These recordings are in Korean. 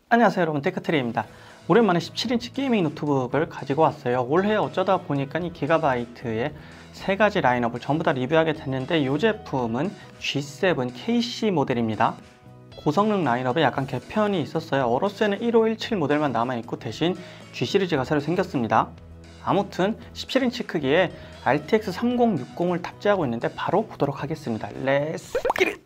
안녕하세요 여러분, 테크트리입니다. 오랜만에 17인치 게이밍 노트북을 가지고 왔어요. 올해 어쩌다 보니까 이 기가바이트의 세 가지 라인업을 전부 다 리뷰하게 됐는데, 이 제품은 G7 KC 모델입니다. 고성능 라인업에 약간 개편이 있었어요. 어로스에는 1517 모델만 남아있고 대신 G 시리즈가 새로 생겼습니다. 아무튼 17인치 크기에 RTX 3060을 탑재하고 있는데 바로 보도록 하겠습니다. 렛츠 기릿!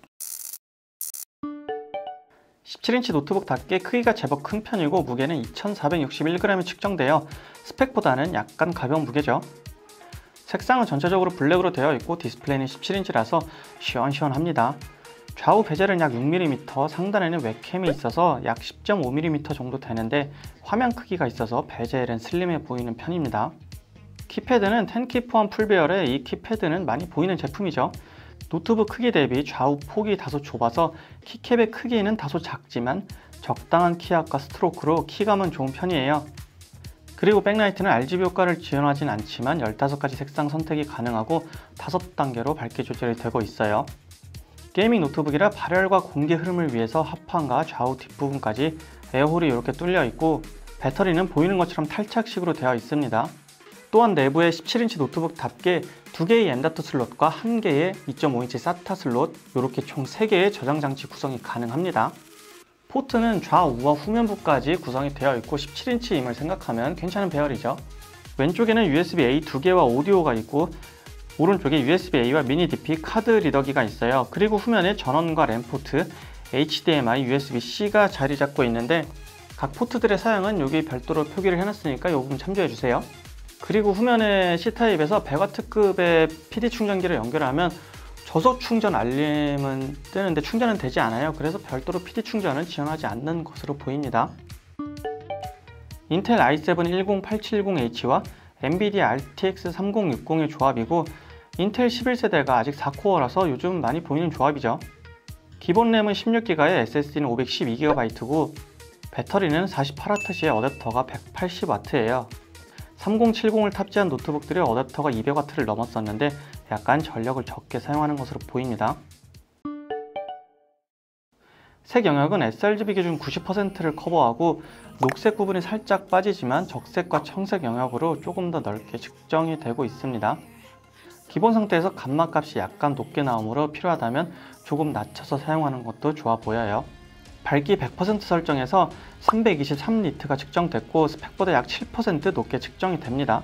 17인치 노트북답게 크기가 제법 큰 편이고 무게는 2461g이 측정되어 스펙보다는 약간 가벼운 무게죠. 색상은 전체적으로 블랙으로 되어 있고 디스플레이는 17인치라서 시원시원합니다. 좌우 베젤은 약 6mm, 상단에는 웹캠이 있어서 약 10.5mm 정도 되는데 화면 크기가 있어서 베젤은 슬림해 보이는 편입니다. 키패드는 10키 포함 풀배열에 이 키패드는 많이 보이는 제품이죠. 노트북 크기 대비 좌우 폭이 다소 좁아서 키캡의 크기는 다소 작지만 적당한 키압과 스트로크로 키감은 좋은 편이에요. 그리고 백라이트는 RGB 효과를 지원하진 않지만 15가지 색상 선택이 가능하고 5단계로 밝기 조절이 되고 있어요. 게이밍 노트북이라 발열과 공기 흐름을 위해서 합판과 좌우 뒷부분까지 에어홀이 이렇게 뚫려 있고, 배터리는 보이는 것처럼 탈착식으로 되어 있습니다. 또한 내부에 17인치 노트북답게 2개의 M.2 슬롯과 1개의 2.5인치 SATA 슬롯, 이렇게 총 3개의 저장 장치 구성이 가능합니다. 포트는 좌우와 후면부까지 구성이 되어 있고 17인치임을 생각하면 괜찮은 배열이죠. 왼쪽에는 USB-A 2개와 오디오가 있고 오른쪽에 USB-A와 미니 DP 카드 리더기가 있어요. 그리고 후면에 전원과 램 포트, HDMI, USB-C가 자리 잡고 있는데 각 포트들의 사양은 여기 별도로 표기를 해놨으니까 이 부분 참조해주세요. 그리고 후면에 C타입에서 100W급의 PD 충전기를 연결하면 저속 충전 알림은 뜨는데 충전은 되지 않아요. 그래서 별도로 PD 충전은 지원하지 않는 것으로 보입니다. 인텔 i7 10870H와 엔비디아 RTX 3060의 조합이고, 인텔 11세대가 아직 4코어라서 요즘 많이 보이는 조합이죠. 기본 램은 16GB에 SSD는 512GB고 배터리는 48W의 어댑터가 180W예요. 3070을 탑재한 노트북들의 어댑터가 200W를 넘었었는데 약간 전력을 적게 사용하는 것으로 보입니다. 색 영역은 sRGB 기준 90%를 커버하고 녹색 부분이 살짝 빠지지만 적색과 청색 영역으로 조금 더 넓게 측정이 되고 있습니다. 기본 상태에서 감마 값이 약간 높게 나오므로 필요하다면 조금 낮춰서 사용하는 것도 좋아 보여요. 밝기 100% 설정해서 323니트가 측정됐고 스펙보다 약 7% 높게 측정이 됩니다.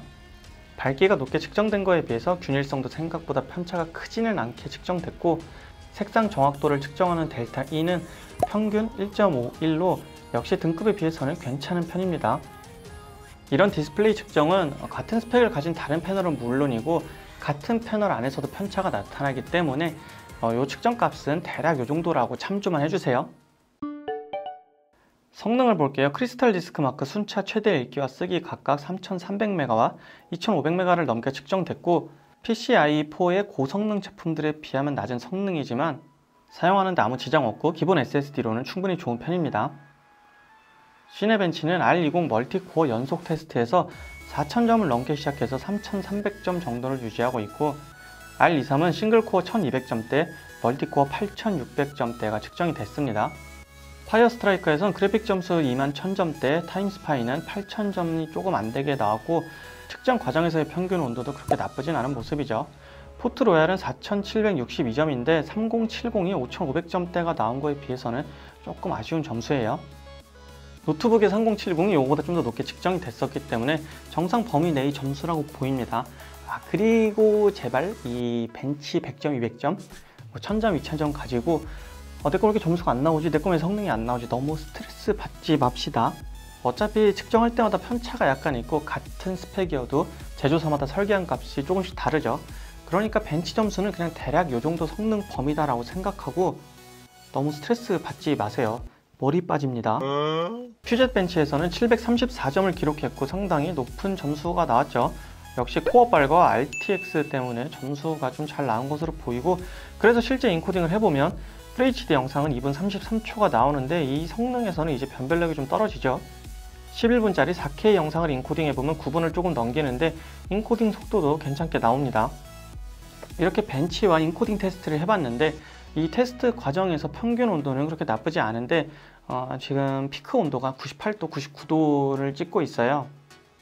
밝기가 높게 측정된 거에 비해서 균일성도 생각보다 편차가 크지는 않게 측정됐고, 색상 정확도를 측정하는 델타 E는 평균 1.51로 역시 등급에 비해서는 괜찮은 편입니다. 이런 디스플레이 측정은 같은 스펙을 가진 다른 패널은 물론이고 같은 패널 안에서도 편차가 나타나기 때문에 이 측정 값은 대략 이 정도라고 참조만 해주세요. 성능을 볼게요. 크리스탈 디스크 마크 순차 최대 읽기와 쓰기 각각 3300MB와 2500MB를 넘게 측정됐고, PCIe4의 고성능 제품들에 비하면 낮은 성능이지만 사용하는데 아무 지장 없고 기본 SSD로는 충분히 좋은 편입니다. 시네벤치는 R20 멀티코어 연속 테스트에서 4000점을 넘게 시작해서 3300점 정도를 유지하고 있고, R23은 싱글코어 1200점대, 멀티코어 8600점대가 측정이 됐습니다. 파이어 스트라이커에선 그래픽 점수 21000점대, 타임스파이는 8000점이 조금 안되게 나왔고 측정 과정에서의 평균 온도도 그렇게 나쁘진 않은 모습이죠. 포트 로얄은 4762점인데 3070이 5500점대가 나온 거에 비해서는 조금 아쉬운 점수예요. 노트북의 3070이 이거보다 좀 더 높게 측정이 됐었기 때문에 정상 범위 내의 점수라고 보입니다. 그리고 제발 이 벤치 100점, 200점, 1000점, 2000점 가지고 내 거 왜 이렇게 점수가 안 나오지? 내 거 왜 성능이 안 나오지? 너무 스트레스 받지 맙시다. 어차피 측정할 때마다 편차가 약간 있고 같은 스펙이어도 제조사마다 설계한 값이 조금씩 다르죠. 그러니까 벤치 점수는 그냥 대략 이 정도 성능 범위다라고 생각하고 너무 스트레스 받지 마세요. 머리 빠집니다. 퓨젯 벤치에서는 734점을 기록했고 상당히 높은 점수가 나왔죠. 역시 코어빨과 RTX 때문에 점수가 좀 잘 나온 것으로 보이고, 그래서 실제 인코딩을 해보면 FHD 영상은 2분 33초가 나오는데 이 성능에서는 이제 변별력이 좀 떨어지죠. 11분짜리 4K 영상을 인코딩해보면 9분을 조금 넘기는데 인코딩 속도도 괜찮게 나옵니다. 이렇게 벤치와 인코딩 테스트를 해봤는데 이 테스트 과정에서 평균 온도는 그렇게 나쁘지 않은데 지금 피크 온도가 98도, 99도를 찍고 있어요.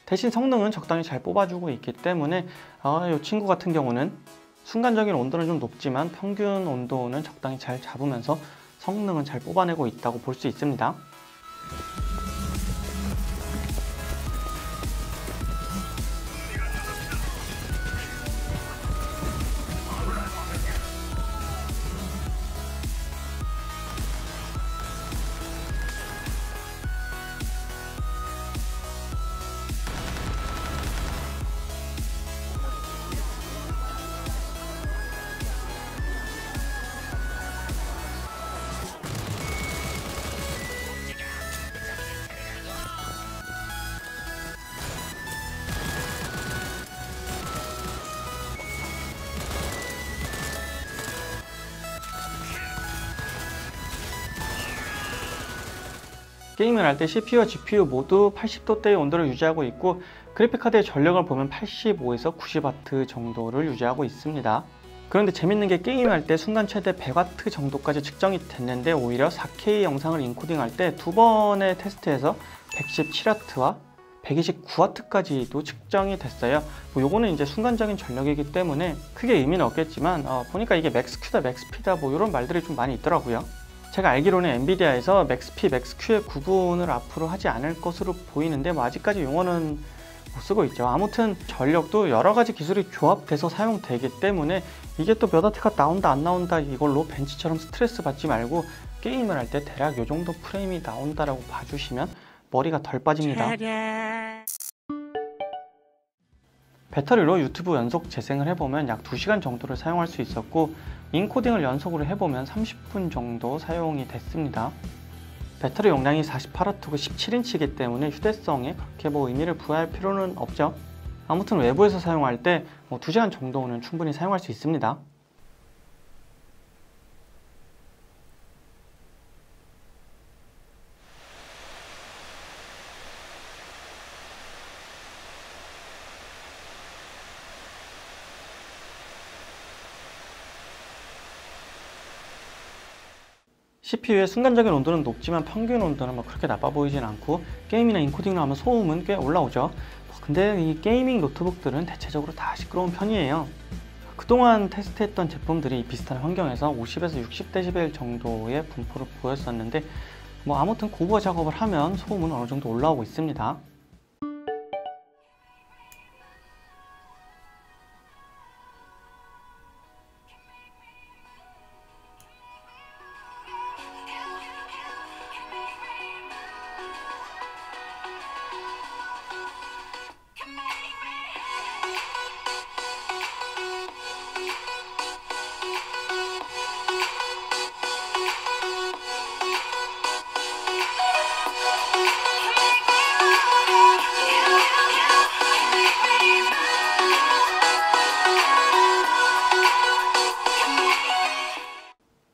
대신 성능은 적당히 잘 뽑아주고 있기 때문에 이 친구 같은 경우는 순간적인 온도는 좀 높지만 평균 온도는 적당히 잘 잡으면서 성능은 잘 뽑아내고 있다고 볼 수 있습니다. 게임을 할 때 CPU와 GPU 모두 80도대의 온도를 유지하고 있고 그래픽카드의 전력을 보면 85에서 90W 정도를 유지하고 있습니다. 그런데 재밌는 게 게임할 때 순간 최대 100W 정도까지 측정이 됐는데 오히려 4K 영상을 인코딩할 때 두 번의 테스트에서 117W와 129W까지도 측정이 됐어요. 요거는 이제 순간적인 전력이기 때문에 크게 의미는 없겠지만 보니까 이게 맥스Q다 맥스P다 이런 말들이 좀 많이 있더라고요. 제가 알기로는 엔비디아에서 맥스P, 맥스Q의 구분을 앞으로 하지 않을 것으로 보이는데 아직까지 용어는 못 쓰고 있죠. 아무튼 전력도 여러 가지 기술이 조합돼서 사용되기 때문에 이게 또 몇 와트가 나온다 안 나온다 이걸로 벤치처럼 스트레스 받지 말고 게임을 할 때 대략 이 정도 프레임이 나온다라고 봐주시면 머리가 덜 빠집니다. 배터리로 유튜브 연속 재생을 해보면 약 2시간 정도를 사용할 수 있었고 인코딩을 연속으로 해보면 30분 정도 사용이 됐습니다. 배터리 용량이 48W고 17인치이기 때문에 휴대성에 그렇게 의미를 부여할 필요는 없죠. 아무튼 외부에서 사용할 때 2시간 정도는 충분히 사용할 수 있습니다. CPU의 순간적인 온도는 높지만 평균 온도는 그렇게 나빠 보이진 않고 게임이나 인코딩을 하면 소음은 꽤 올라오죠. 근데 이 게이밍 노트북들은 대체적으로 다 시끄러운 편이에요. 그동안 테스트했던 제품들이 비슷한 환경에서 50에서 60dB 정도의 분포를 보였었는데 아무튼 고부하 작업을 하면 소음은 어느 정도 올라오고 있습니다.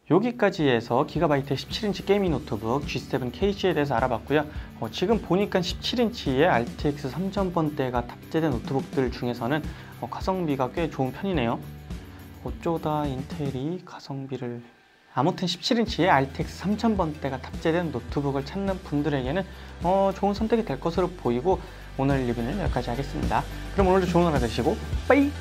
여기까지 해서 기가바이트의 17인치 게이밍 노트북 G7 KG에 대해서 알아봤고요. 지금 보니까 17인치의 RTX 3000번대가 탑재된 노트북들 중에서는 가성비가 꽤 좋은 편이네요. 어쩌다 인텔이 가성비를... 아무튼 17인치의 RTX 3000번대가 탑재된 노트북을 찾는 분들에게는 좋은 선택이 될 것으로 보이고 오늘 리뷰는 여기까지 하겠습니다. 그럼 오늘도 좋은 하루 되시고 빠이!